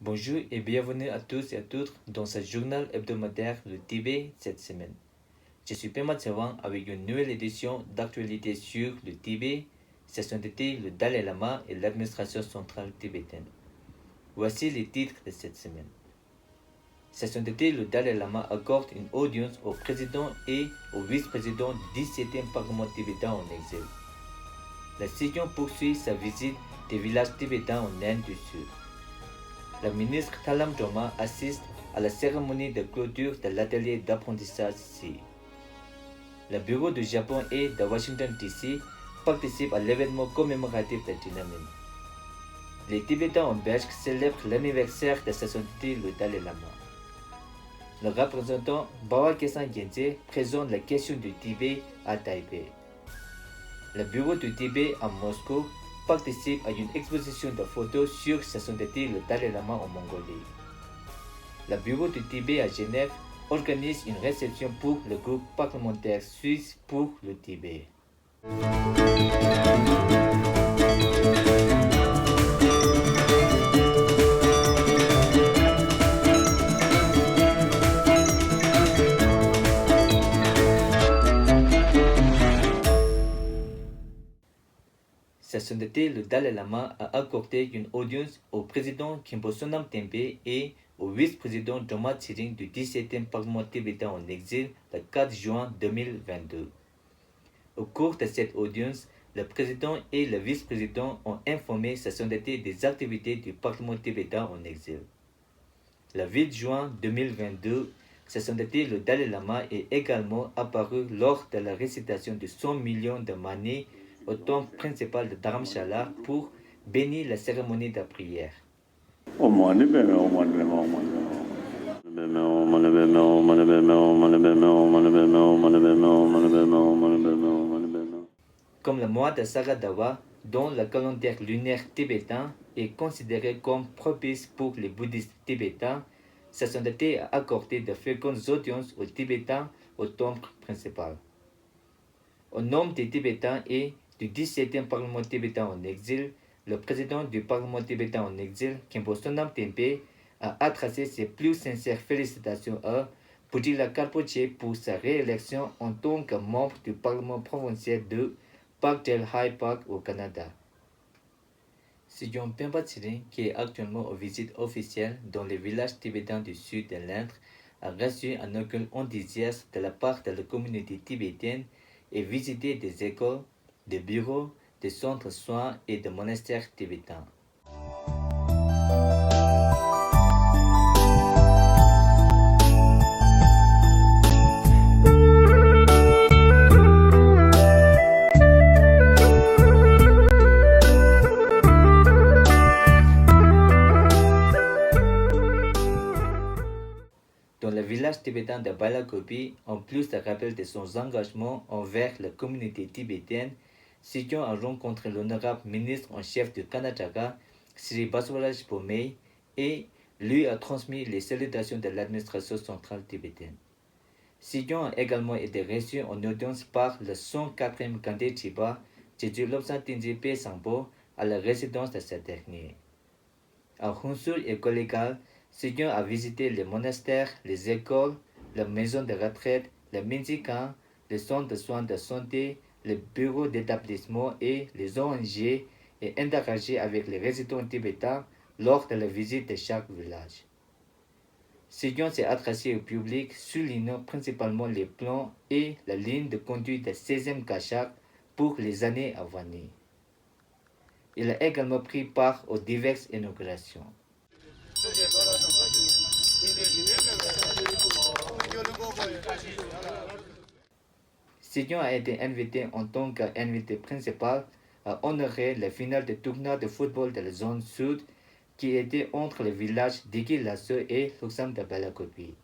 Bonjour et bienvenue à tous et à toutes dans ce journal hebdomadaire Le Tibet cette semaine. Je suis Pema Tsewang avec une nouvelle édition d'actualité sur le Tibet, session d'été, le Dalai Lama et l'administration centrale tibétaine. Voici les titres de cette semaine. Session d'été, le Dalai Lama accorde une audience au président et au vice-président du 17e Parlement tibétain en exil. La session poursuit sa visite des villages tibétains en Inde du Sud. La ministre Thalam Joma assiste à la cérémonie de clôture de l'atelier d'apprentissage ici. Le bureau du Japon et de Washington DC participe à l'événement commémoratif de Tiananmen. Les Tibétains en Belgique célèbrent l'anniversaire de sa sainteté le Dalai Lama. Le représentant Bawa Kesan Gyentse présente la question du Tibet à Taipei. Le bureau du Tibet à Moscou participe à une exposition de photos sur sa sainteté le Dalai Lama en Mongolie. Le bureau du Tibet à Genève organise une réception pour le groupe parlementaire suisse pour le Tibet. Sa sainteté le Dalai Lama a accordé une audience au président Khenpo Sonam Tempe et au vice-président Joma Tsering du 17e Parlement tibétain en exil le 4 juin 2022. Au cours de cette audience, le président et le vice-président ont informé sa sainteté des activités du Parlement tibétain en exil. Le 8 juin 2022, sa sainteté le Dalai Lama est également apparu lors de la récitation de 100 millions de manées au temple principal de Dharamshala pour bénir la cérémonie de prière. Comme le mois de Saradawa, dont le calendrier lunaire tibétain est considéré comme propice pour les bouddhistes tibétains, sa sainteté a accordé de fréquentes audiences aux Tibétains au temple principal. Au nom des Tibétains et du 17e Parlement tibétain en exil, le président du Parlement tibétain en exil, Khenpo Sonam Tempe, a adressé ses plus sincères félicitations à Budila Kalpoche pour sa réélection en tant que membre du Parlement provincial de Parkdale High Park au Canada. Sijon Pemba Tsering, qui est actuellement en visite officielle dans les villages tibétains du sud de l'Inde, a reçu un accueil enthousiaste de la part de la communauté tibétaine et visité des écoles, des bureaux, des centres de soins et des monastères tibétains. Dans le village tibétain de Balakopi, en plus de rappel de son engagement envers la communauté tibétaine, Sijon a rencontré l'honorable ministre en chef du Karnataka, Sri Basavaraj Bommai, et lui a transmis les salutations de l'administration centrale tibétaine. Sijon a également été reçu en audience par le 104e Gandhi Chiba, Jeju Lobsang Tenzin Pe Sangpo, à la résidence de ce dernier. À Hunsur et Kollegal, Sijon a visité les monastères, les écoles, les maisons de retraite, les Minjikan, les centres de soins de santé, les bureaux d'établissement et les ONG et interagi avec les résidents tibétains lors de la visite de chaque village. Sijon s'est adressé au public, soulignant principalement les plans et la ligne de conduite du 16e Kashak pour les années à venir. Il a également pris part aux diverses inaugurations. Sijon a été invité en tant qu'invité principal à honorer la finale de tournoi de football de la zone sud qui était entre les villages d'Igilasso et Luxam de Balakopi.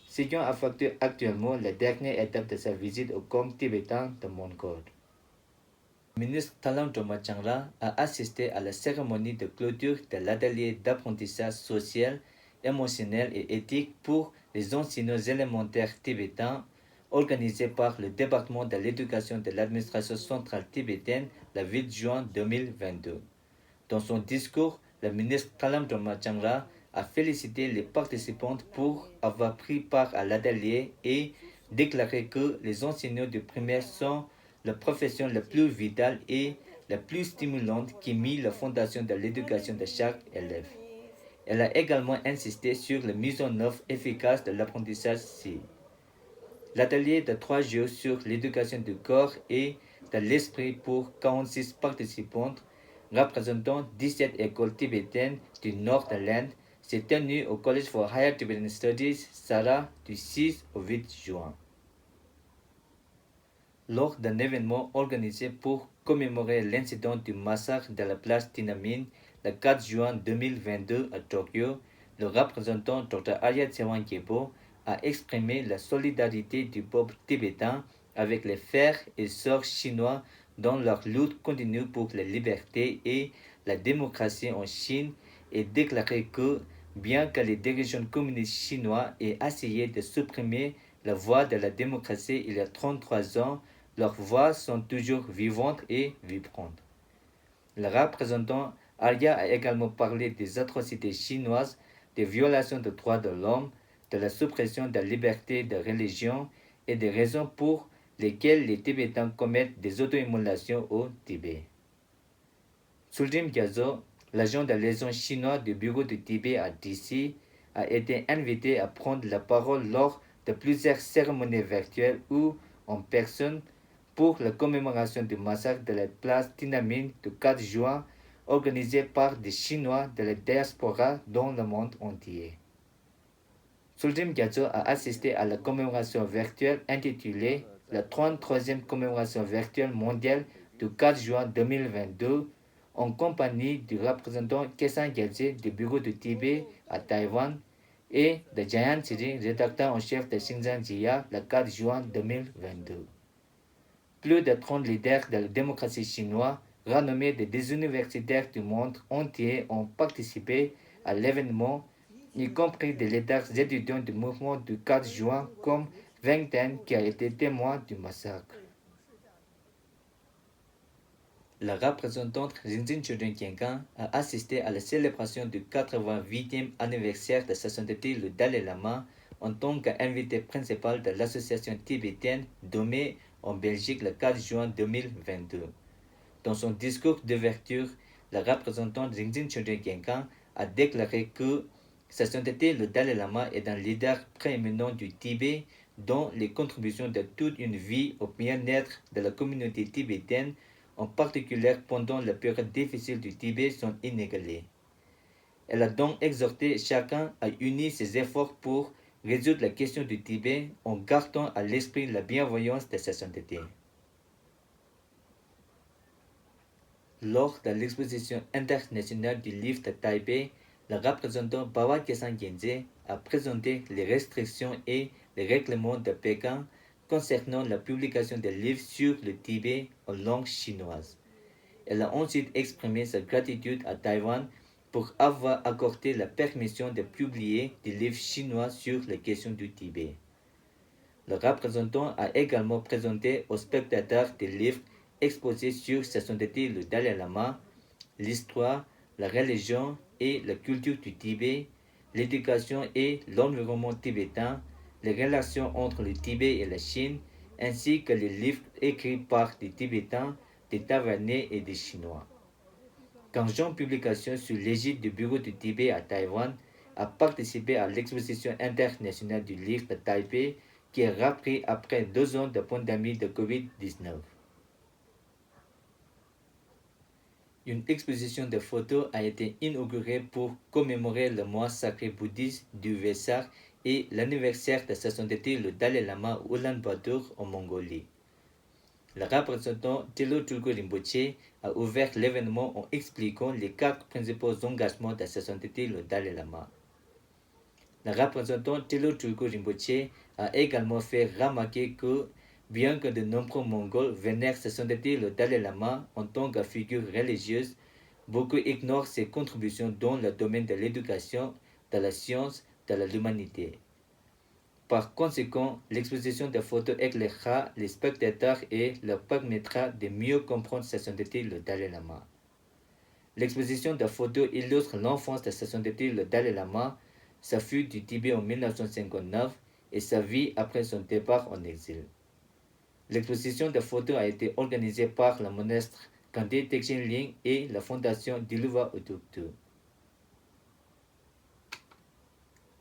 Sijon effectue actuellement la dernière étape de sa visite au camp tibétain de Mongol. Le ministre Thalam Joma Changla a assisté à la cérémonie de clôture de l'atelier d'apprentissage social, émotionnel et éthique pour les enseignants élémentaires tibétains organisé par le département de l'éducation de l'administration centrale tibétaine le 8 juin 2022. Dans son discours, la ministre Kalam Doma Changra a félicité les participantes pour avoir pris part à l'atelier et déclaré que les enseignants de primaire sont la profession la plus vitale et la plus stimulante qui mit la fondation de l'éducation de chaque élève. Elle a également insisté sur la mise en œuvre efficace de l'apprentissage civique. L'atelier de 3 jours sur l'éducation du corps et de l'esprit pour 46 participantes représentant 17 écoles tibétaines du nord de l'Inde s'est tenu au College for Higher Tibetan Studies, Sara, du 6 au 8 juin. Lors d'un événement organisé pour commémorer l'incident du massacre de la place Tiananmen le 4 juin 2022 à Tokyo, le représentant Dr. Arya Tsewangyebo a exprimé la solidarité du peuple tibétain avec les frères et sœurs chinois dans leur lutte continue pour la liberté et la démocratie en Chine et déclaré que, bien que les dirigeants communistes chinois aient essayé de supprimer la voie de la démocratie il y a 33 ans, leurs voix sont toujours vivantes et vibrantes. Le représentant Arya a également parlé des atrocités chinoises, des violations des droits de l'homme, de la suppression de la liberté de religion et des raisons pour lesquelles les Tibétains commettent des auto-immolations au Tibet. Suljim Gyazo, l'agent de liaison chinois du bureau du Tibet à DC, a été invité à prendre la parole lors de plusieurs cérémonies virtuelles ou en personne pour la commémoration du massacre de la place Tiananmen du 4 juin organisé par des Chinois de la diaspora dans le monde entier. Suljim Gyatso a assisté à la commémoration virtuelle intitulée la 33e commémoration virtuelle mondiale du 4 juin 2022 en compagnie du représentant Kesan Gyatso du bureau du Tibet à Taïwan et de Jayan Siri, rédacteur en chef de Xinjiang Jia le 4 juin 2022. Plus de 30 leaders de la démocratie chinoise, renommés des universitaires du monde entier, ont participé à l'événement, y compris des leaders étudiants du mouvement du 4 juin comme Wang Ten qui a été témoin du massacre. La représentante Rinzin Chodron Kyenkan a assisté à la célébration du 88e anniversaire de sa sainteté le Dalai Lama en tant qu'invité principal de l'association tibétaine nommée en Belgique le 4 juin 2022. Dans son discours d'ouverture, la représentante Rinzin Chodron Kyenkan a déclaré que sa sainteté le Dalai Lama est un leader prééminent du Tibet dont les contributions de toute une vie au bien-être de la communauté tibétaine, en particulier pendant la période difficile du Tibet, sont inégalées. Elle a donc exhorté chacun à unir ses efforts pour résoudre la question du Tibet en gardant à l'esprit la bienveillance de sa sainteté. Lors de l'exposition internationale du livre de Taipei, le représentant Bawa Kesan Gyaltsen a présenté les restrictions et les règlements de Pékin concernant la publication des livres sur le Tibet en langue chinoise. Elle a ensuite exprimé sa gratitude à Taïwan pour avoir accordé la permission de publier des livres chinois sur les questions du Tibet. Le représentant a également présenté aux spectateurs des livres exposés sur sa sainteté le Dalai Lama, l'histoire, la religion et la culture du Tibet, l'éducation et l'environnement tibétain, les relations entre le Tibet et la Chine, ainsi que les livres écrits par des Tibétains, des Taïwanais et des Chinois. Kangzhong Publications, sous l'égide du bureau du Tibet à Taïwan, a participé à l'exposition internationale du livre de Taipei qui est repris après 2 ans de pandémie de Covid-19. Une exposition de photos a été inaugurée pour commémorer le mois sacré bouddhiste du Vesak et l'anniversaire de sa sainteté le Dalai Lama Ulaanbaatar en Mongolie. Le représentant Telo Tulku Rinpoche a ouvert l'événement en expliquant les 4 principaux engagements de sa sainteté le Dalai Lama. Le représentant Telo Tulku Rinpoche a également fait remarquer que, bien que de nombreux Mongols vénèrent sa sainteté le Dalai Lama en tant que figure religieuse, beaucoup ignorent ses contributions dans le domaine de l'éducation, de la science, de l'humanité. Par conséquent, l'exposition de photos éclairera les spectateurs et leur permettra de mieux comprendre sa sainteté le Dalai Lama. L'exposition de photos illustre l'enfance de sa sainteté le Dalai Lama, sa fuite du Tibet en 1959 et sa vie après son départ en exil. L'exposition de photos a été organisée par le monastre Kande Tekchen Ling et la fondation Diluva Uduktu.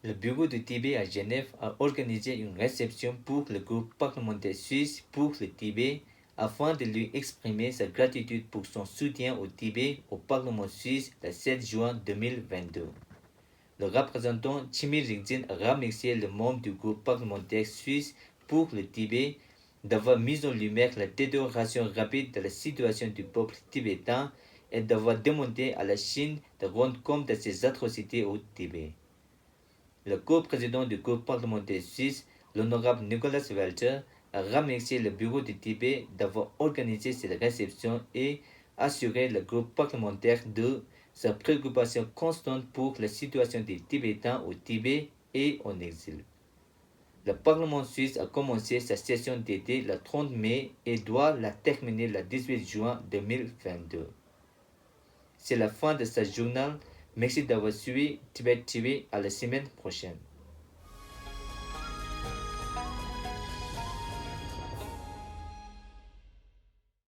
Le bureau du Tibet à Genève a organisé une réception pour le groupe parlementaire suisse pour le Tibet afin de lui exprimer sa gratitude pour son soutien au Tibet au Parlement suisse le 7 juin 2022. Le représentant Chimi Rinzin a remercié les membres du groupe parlementaire suisse pour le Tibet d'avoir mis en lumière la détérioration rapide de la situation du peuple tibétain et d'avoir demandé à la Chine de rendre compte de ses atrocités au Tibet. Le co-président du groupe parlementaire suisse, l'honorable Nicolas Welter, a remercié le bureau du Tibet d'avoir organisé cette réception et assuré le groupe parlementaire de sa préoccupation constante pour la situation des Tibétains au Tibet et en exil. Le Parlement suisse a commencé sa session d'été le 30 mai et doit la terminer le 18 juin 2022. C'est la fin de ce journal. Merci d'avoir suivi Tibet TV. À la semaine prochaine.